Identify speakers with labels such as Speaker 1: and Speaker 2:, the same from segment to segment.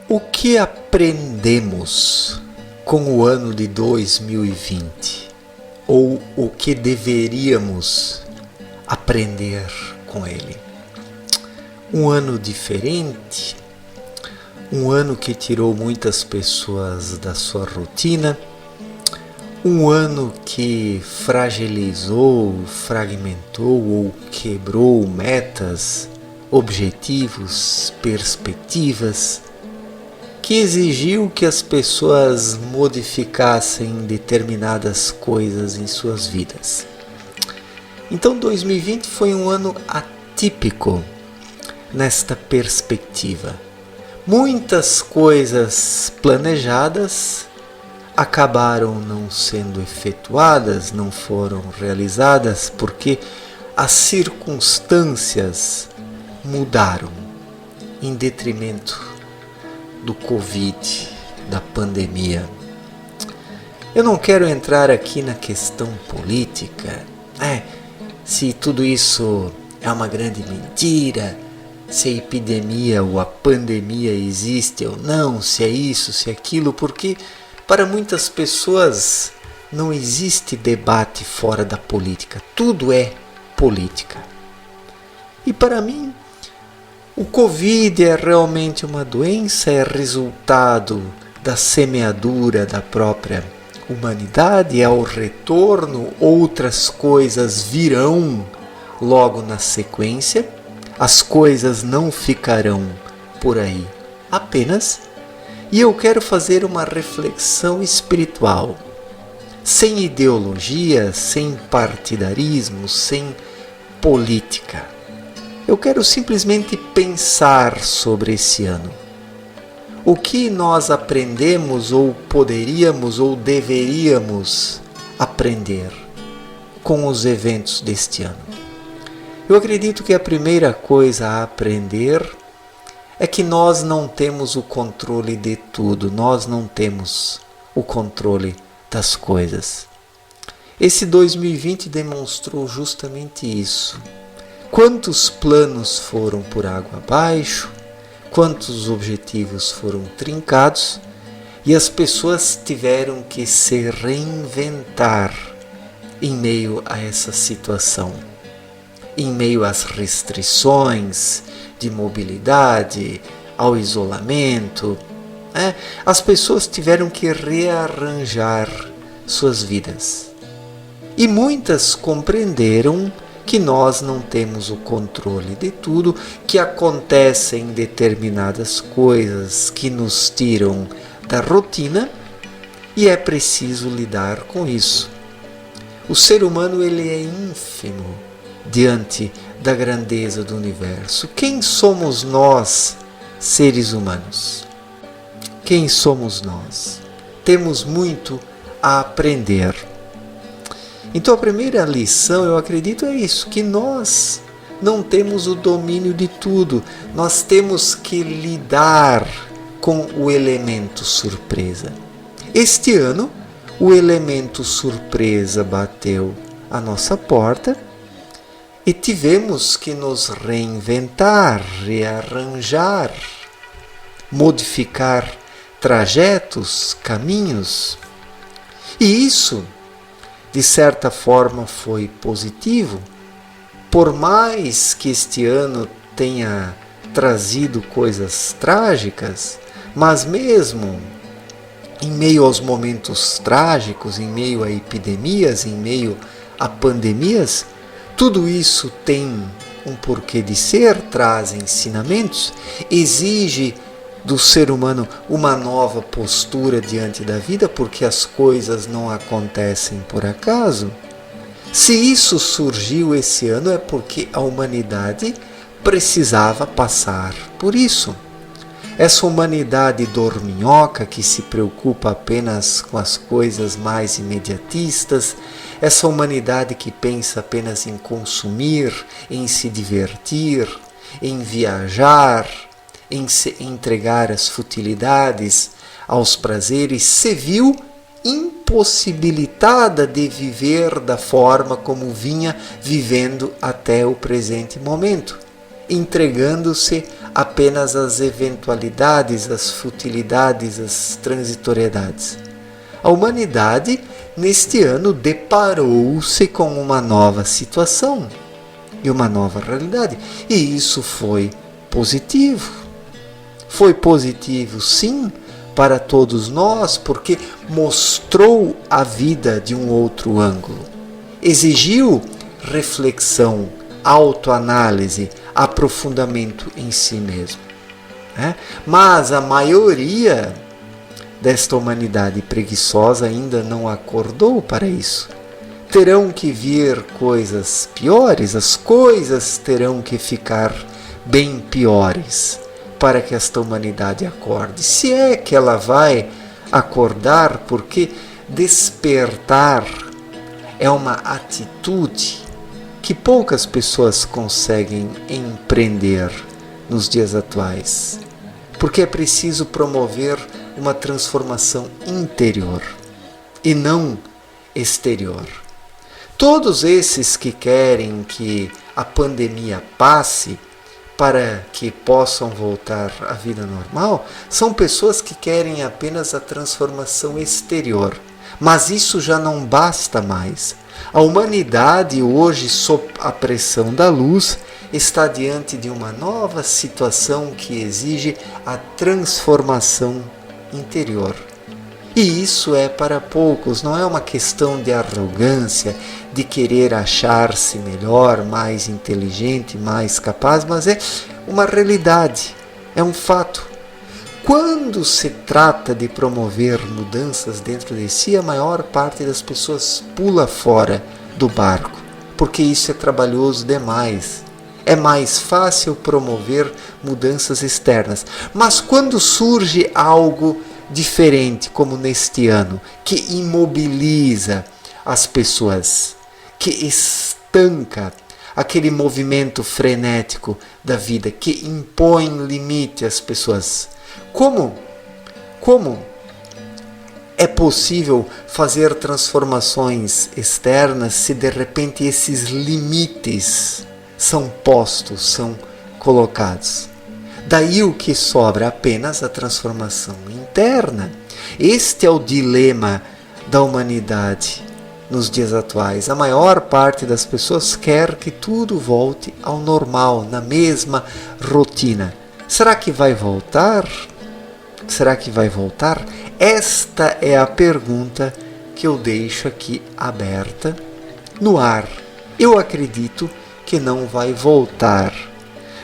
Speaker 1: O que aprendemos com o ano de 2020? Ou o que deveríamos aprender com ele? Um ano diferente, um ano que tirou muitas pessoas da sua rotina, um ano que fragilizou, fragmentou ou quebrou metas, objetivos, perspectivas, que exigiu que as pessoas modificassem determinadas coisas em suas vidas. Então 2020 foi um ano atípico nesta perspectiva. Muitas coisas planejadas acabaram não sendo efetuadas, não foram realizadas porque as circunstâncias mudaram em detrimento do Covid, da pandemia. Eu não quero entrar aqui na questão política, se tudo isso é uma grande mentira, se a epidemia ou a pandemia existe ou não, se é isso, se é aquilo, porque para muitas pessoas não existe debate fora da política, tudo é política. E para mim, o Covid é realmente uma doença, é resultado da semeadura da própria humanidade, ao retorno, outras coisas virão logo na sequência, as coisas não ficarão por aí apenas, e eu quero fazer uma reflexão espiritual, sem ideologia, sem partidarismo, sem política. Eu quero simplesmente pensar sobre esse ano. O que nós aprendemos ou poderíamos ou deveríamos aprender com os eventos deste ano? Eu acredito que a primeira coisa a aprender é que nós não temos o controle de tudo, nós não temos o controle das coisas. Esse 2020 demonstrou justamente isso. Quantos planos foram por água abaixo, quantos objetivos foram trincados e as pessoas tiveram que se reinventar em meio a essa situação, em meio às restrições de mobilidade, ao isolamento. As pessoas tiveram que rearranjar suas vidas e muitas compreenderam que nós não temos o controle de tudo, que acontecem determinadas coisas que nos tiram da rotina e é preciso lidar com isso. O ser humano ele é ínfimo diante da grandeza do universo. Quem somos nós, seres humanos? Quem somos nós? Temos muito a aprender. Então a primeira lição, eu acredito, é isso, que nós não temos o domínio de tudo. Nós temos que lidar com o elemento surpresa. Este ano, o elemento surpresa bateu à nossa porta e tivemos que nos reinventar, rearranjar, modificar trajetos, caminhos. E isso, de certa forma, foi positivo, por mais que este ano tenha trazido coisas trágicas, mas mesmo em meio aos momentos trágicos, em meio a epidemias, em meio a pandemias, tudo isso tem um porquê de ser, traz ensinamentos, exige do ser humano uma nova postura diante da vida, porque as coisas não acontecem por acaso. Se isso surgiu esse ano é porque a humanidade precisava passar por isso. Essa humanidade dorminhoca que se preocupa apenas com as coisas mais imediatistas, essa humanidade que pensa apenas em consumir, em se divertir, em viajar, em se entregar às futilidades, aos prazeres, se viu impossibilitada de viver da forma como vinha vivendo até o presente momento. entregando-se apenas às eventualidades, às futilidades, às transitoriedades. A humanidade, neste ano, deparou-se com uma nova situação e uma nova realidade. E isso foi positivo. Foi positivo, sim, para todos nós, porque mostrou a vida de um outro ângulo. Exigiu reflexão, autoanálise, aprofundamento em si mesmo. Mas a maioria desta humanidade preguiçosa ainda não acordou para isso. Terão que vir coisas piores, as coisas terão que ficar bem piores para que esta humanidade acorde. Se é que ela vai acordar, porque despertar é uma atitude que poucas pessoas conseguem empreender nos dias atuais, porque é preciso promover uma transformação interior e não exterior. Todos esses que querem que a pandemia passe para que possam voltar à vida normal são pessoas que querem apenas a transformação exterior. Mas isso já não basta mais. A humanidade hoje, sob a pressão da luz, está diante de uma nova situação que exige a transformação interior. E isso é para poucos, não é uma questão de arrogância, de querer achar-se melhor, mais inteligente, mais capaz, mas é uma realidade, é um fato. Quando se trata de promover mudanças dentro de si, a maior parte das pessoas pula fora do barco, porque isso é trabalhoso demais. É mais fácil promover mudanças externas. Mas quando surge algo diferente, como neste ano, que imobiliza as pessoas, que estanca aquele movimento frenético da vida, que impõe limite às pessoas, Como é possível fazer transformações externas se de repente esses limites são postos, são colocados? Daí o que sobra apenas a transformação interna. Este é o dilema da humanidade nos dias atuais. A maior parte das pessoas quer que tudo volte ao normal, na mesma rotina. Será que vai voltar? Será que vai voltar? Esta é a pergunta que eu deixo aqui aberta no ar. Eu acredito que não vai voltar.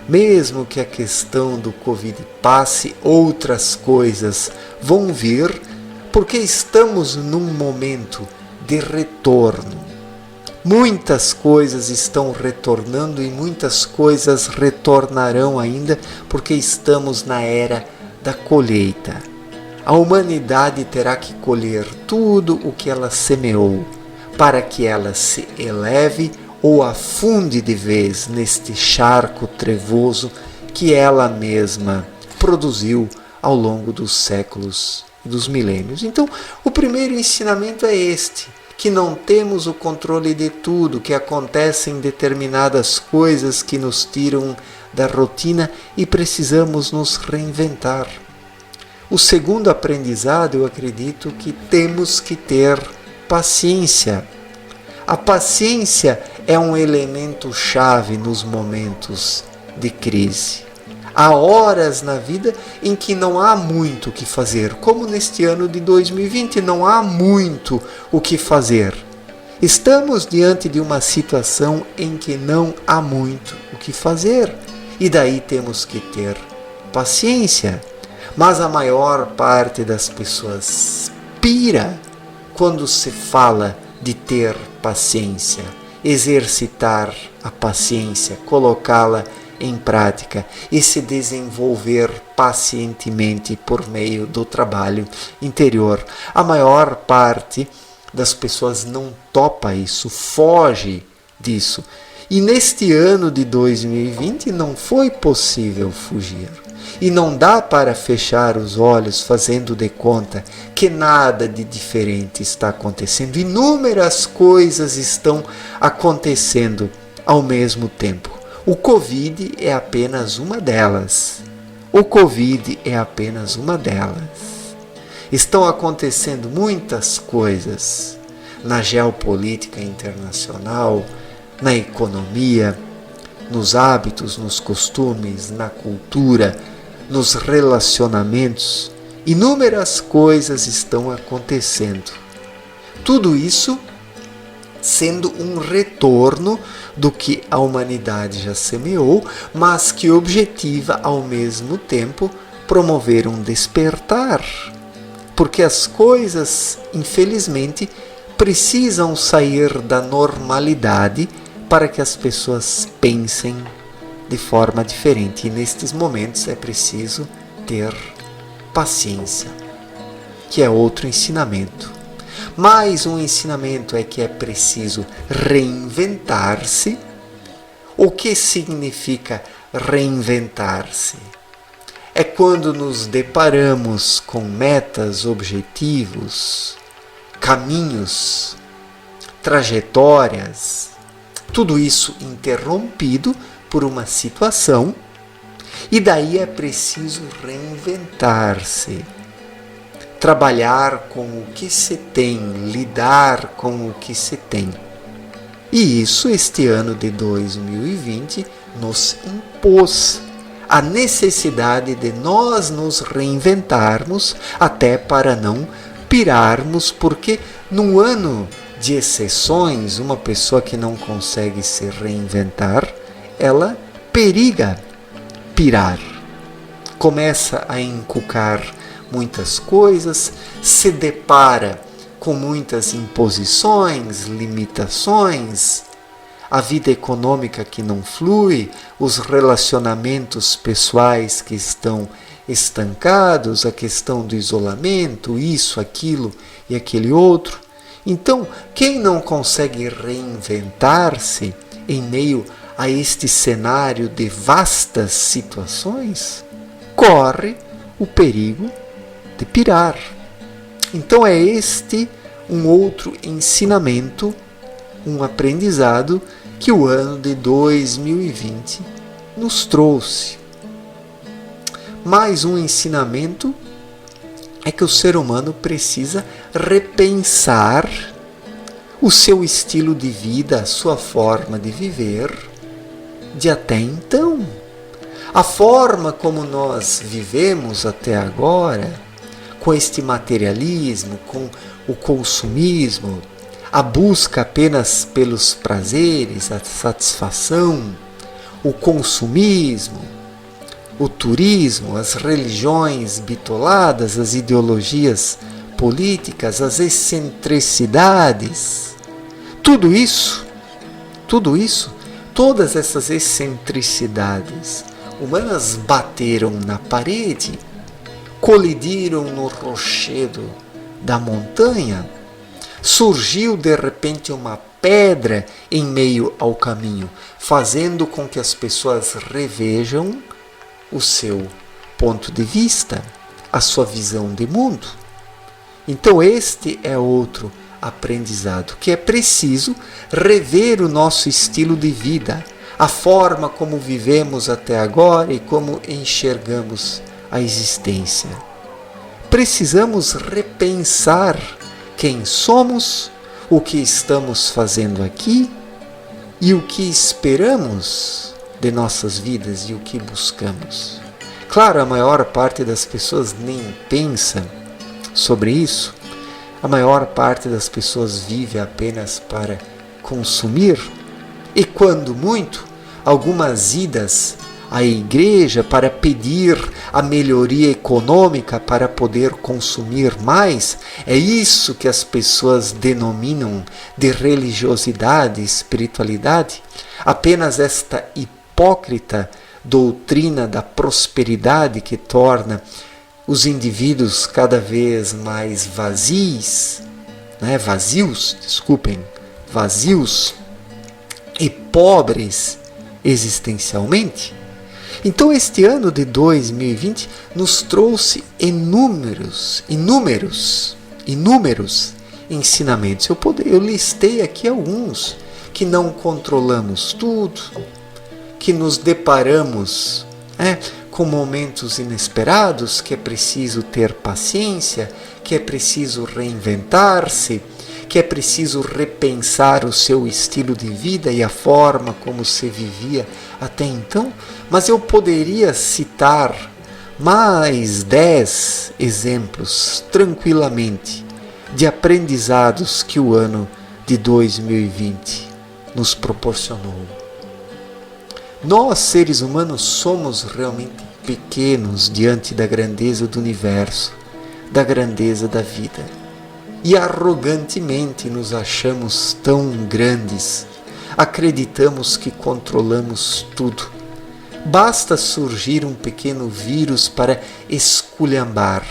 Speaker 1: Mesmo que a questão do Covid passe, outras coisas vão vir, porque estamos num momento de retorno. Muitas coisas estão retornando e muitas coisas retornarão ainda, porque estamos na era da colheita. A humanidade terá que colher tudo o que ela semeou, para que ela se eleve ou afunde de vez neste charco trevoso que ela mesma produziu ao longo dos séculos e dos milênios. Então, o primeiro ensinamento é este, que não temos o controle de tudo, que acontecem determinadas coisas que nos tiram da rotina e precisamos nos reinventar. O segundo aprendizado, eu acredito que temos que ter paciência. A paciência é um elemento chave nos momentos de crise. Há horas na vida em que não há muito o que fazer, como neste ano de 2020, não há muito o que fazer. Estamos diante de uma situação em que não há muito o que fazer, e daí temos que ter paciência. Mas a maior parte das pessoas pira quando se fala de ter paciência, exercitar a paciência, colocá-la em prática e se desenvolver pacientemente por meio do trabalho interior. A maior parte das pessoas não topa isso, foge disso. E neste ano de 2020 não foi possível fugir. E não dá para fechar os olhos fazendo de conta que nada de diferente está acontecendo. Inúmeras coisas estão acontecendo ao mesmo tempo. O Covid é apenas uma delas. O Covid é apenas uma delas. Estão acontecendo muitas coisas na geopolítica internacional, na economia, nos hábitos, nos costumes, na cultura, nos relacionamentos. Inúmeras coisas estão acontecendo. Tudo isso sendo um retorno do que a humanidade já semeou, mas que objetiva ao mesmo tempo promover um despertar. Porque as coisas, infelizmente, precisam sair da normalidade para que as pessoas pensem de forma diferente. E nestes momentos é preciso ter paciência, que é outro ensinamento. Mais um ensinamento é que é preciso reinventar-se. O que significa reinventar-se? É quando nos deparamos com metas, objetivos, caminhos, trajetórias, tudo isso interrompido por uma situação, e daí é preciso reinventar-se. Trabalhar com o que se tem, lidar com o que se tem. E isso, este ano de 2020, nos impôs a necessidade de nós nos reinventarmos, até para não pirarmos, porque num ano de exceções, uma pessoa que não consegue se reinventar, ela periga pirar. Começa a encucar muitas coisas, se depara com muitas imposições, limitações, a vida econômica que não flui, os relacionamentos pessoais que estão estancados, a questão do isolamento, isso, aquilo e aquele outro. Então, quem não consegue reinventar-se em meio a este cenário de vastas situações, corre o perigo de pirar. Então é este um outro ensinamento, um aprendizado que o ano de 2020 nos trouxe. Mais um ensinamento é que o ser humano precisa repensar o seu estilo de vida, a sua forma de viver de até então. A forma como nós vivemos até agora, com este materialismo, com o consumismo, a busca apenas pelos prazeres, a satisfação, o consumismo, o turismo, as religiões bitoladas, as ideologias políticas, as excentricidades, tudo isso, todas essas excentricidades humanas bateram na parede, colidiram no rochedo da montanha, surgiu de repente uma pedra em meio ao caminho, fazendo com que as pessoas revejam o seu ponto de vista, a sua visão de mundo. Então este é outro aprendizado, que é preciso rever o nosso estilo de vida, a forma como vivemos até agora e como enxergamos a existência. Precisamos repensar quem somos, o que estamos fazendo aqui e o que esperamos de nossas vidas e o que buscamos. Claro, a maior parte das pessoas nem pensa sobre isso. A maior parte das pessoas vive apenas para consumir e, quando muito, algumas idas à igreja para pedir a melhoria econômica para poder consumir mais. É isso que as pessoas denominam de religiosidade, espiritualidade. Apenas esta hipócrita doutrina da prosperidade que torna os indivíduos cada vez mais vazios e pobres existencialmente. Então este ano de 2020 nos trouxe inúmeros ensinamentos. Eu listei aqui alguns: que não controlamos tudo, que nos deparamos com momentos inesperados, que é preciso ter paciência, que é preciso reinventar-se, que é preciso repensar o seu estilo de vida e a forma como se vivia até então. Mas eu poderia citar mais 10 exemplos tranquilamente de aprendizados que o ano de 2020 nos proporcionou. Nós, seres humanos, somos realmente pequenos diante da grandeza do universo, da grandeza da vida. E arrogantemente nos achamos tão grandes, acreditamos que controlamos tudo. Basta surgir um pequeno vírus para esculhambar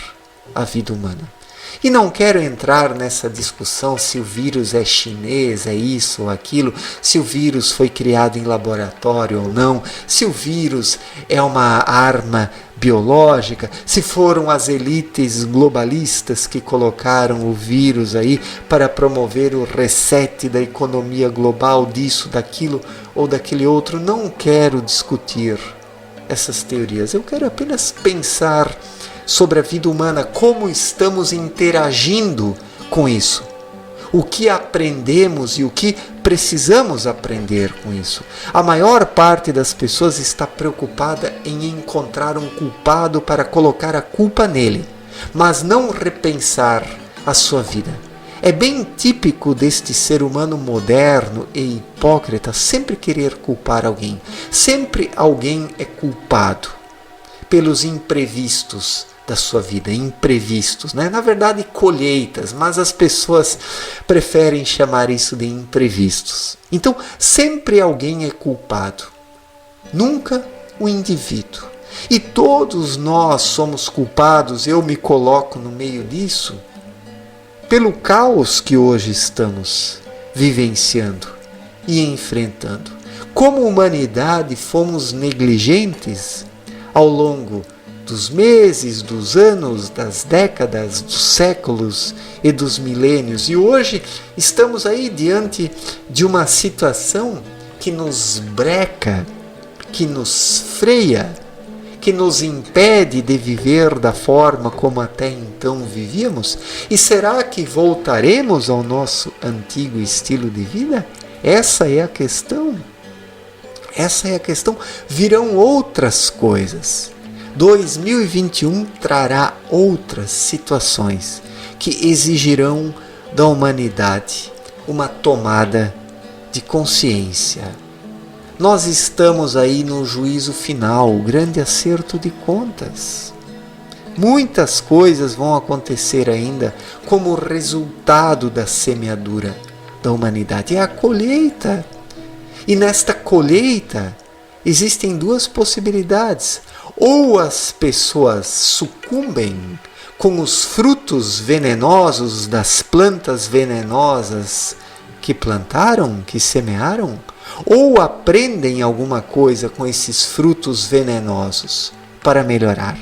Speaker 1: a vida humana. E não quero entrar nessa discussão se o vírus é chinês, é isso ou aquilo, se o vírus foi criado em laboratório ou não, se o vírus é uma arma biológica, se foram as elites globalistas que colocaram o vírus aí para promover o reset da economia global, disso, daquilo ou daquele outro. Não quero discutir essas teorias, eu quero apenas pensar sobre a vida humana, como estamos interagindo com isso, o que aprendemos e o que precisamos aprender com isso. A maior parte das pessoas está preocupada em encontrar um culpado para colocar a culpa nele, mas não repensar a sua vida. É bem típico deste ser humano moderno e hipócrita sempre querer culpar alguém. Sempre alguém é culpado pelos imprevistos da sua vida, imprevistos, né? Na verdade, colheitas, mas as pessoas preferem chamar isso de imprevistos. Então, sempre alguém é culpado, nunca o indivíduo. E todos nós somos culpados, eu me coloco no meio disso, pelo caos que hoje estamos vivenciando e enfrentando. Como humanidade, fomos negligentes ao longo dos meses, dos anos, das décadas, dos séculos e dos milênios. E hoje estamos aí diante de uma situação que nos breca, que nos freia, que nos impede de viver da forma como até então vivíamos. E será que voltaremos ao nosso antigo estilo de vida? Essa é a questão. Essa é a questão. Virão outras coisas. 2021 trará outras situações que exigirão da humanidade uma tomada de consciência. Nós estamos aí no juízo final, o grande acerto de contas. Muitas coisas vão acontecer ainda como resultado da semeadura da humanidade. É a colheita. E nesta colheita existem duas possibilidades. Ou as pessoas sucumbem com os frutos venenosos das plantas venenosas que plantaram, que semearam, ou aprendem alguma coisa com esses frutos venenosos para melhorar.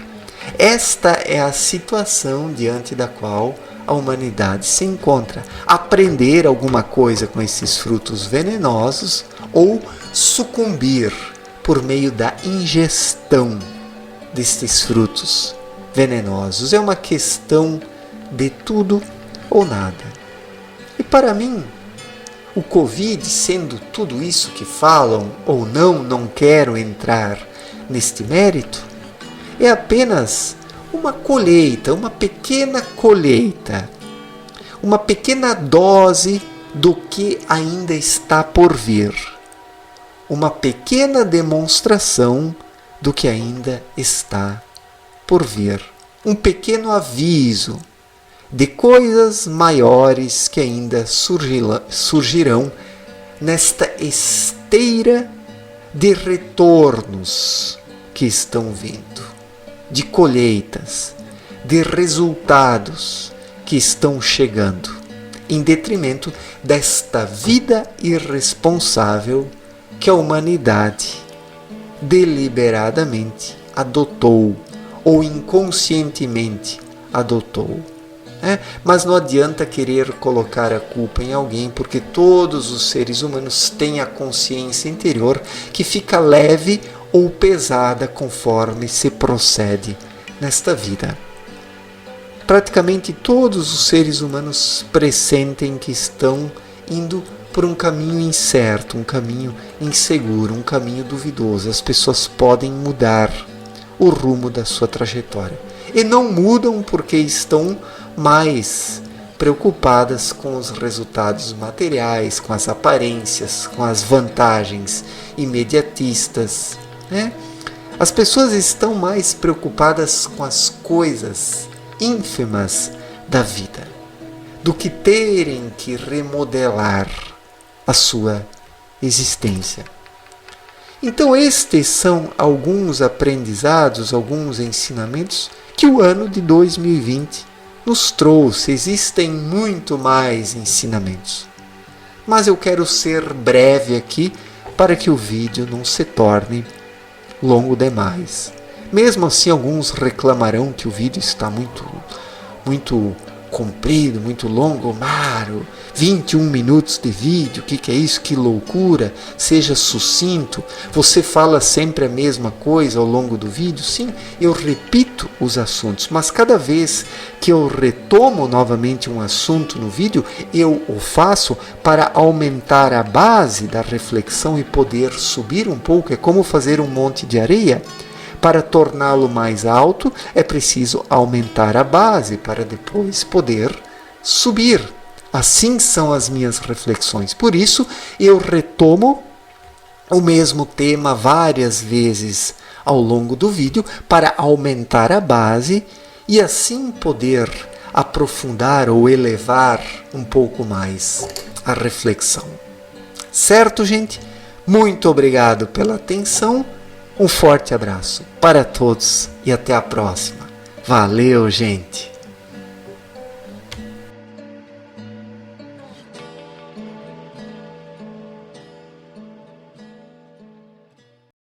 Speaker 1: Esta é a situação diante da qual a humanidade se encontra. Aprender alguma coisa com esses frutos venenosos ou sucumbir por meio da ingestão destes frutos venenosos. É uma questão de tudo ou nada. E para mim, o Covid, sendo tudo isso que falam ou não quero entrar neste mérito, é apenas uma colheita, uma pequena colheita, uma pequena dose do que ainda está por vir, uma pequena demonstração do que ainda está por vir. Um pequeno aviso de coisas maiores que ainda surgirão nesta esteira de retornos que estão vindo, de colheitas, de resultados que estão chegando, em detrimento desta vida irresponsável que a humanidade deliberadamente adotou ou inconscientemente adotou. Mas não adianta querer colocar a culpa em alguém, porque todos os seres humanos têm a consciência interior que fica leve ou pesada conforme se procede nesta vida. Praticamente todos os seres humanos pressentem que estão indo por um caminho incerto, um caminho inseguro, um caminho duvidoso. As pessoas podem mudar o rumo da sua trajetória. E não mudam porque estão mais preocupadas com os resultados materiais, com as aparências, com as vantagens imediatistas. As pessoas estão mais preocupadas com as coisas ínfimas da vida do que terem que remodelar a sua existência. Então estes são alguns aprendizados, alguns ensinamentos que o ano de 2020 nos trouxe. Existem muito mais ensinamentos, mas eu quero ser breve aqui para que o vídeo não se torne longo demais. Mesmo assim, alguns reclamarão que o vídeo está muito comprido, muito longo. Mário, 21 minutos de vídeo, o que é isso? Que loucura! Seja sucinto. Você fala sempre a mesma coisa ao longo do vídeo? Sim, eu repito os assuntos, mas cada vez que eu retomo novamente um assunto no vídeo, eu o faço para aumentar a base da reflexão e poder subir um pouco. É como fazer um monte de areia. Para torná-lo mais alto, é preciso aumentar a base para depois poder subir. Assim são as minhas reflexões. Por isso, eu retomo o mesmo tema várias vezes ao longo do vídeo para aumentar a base e assim poder aprofundar ou elevar um pouco mais a reflexão. Certo, gente? Muito obrigado pela atenção. Um forte abraço para todos e até a próxima. Valeu, gente!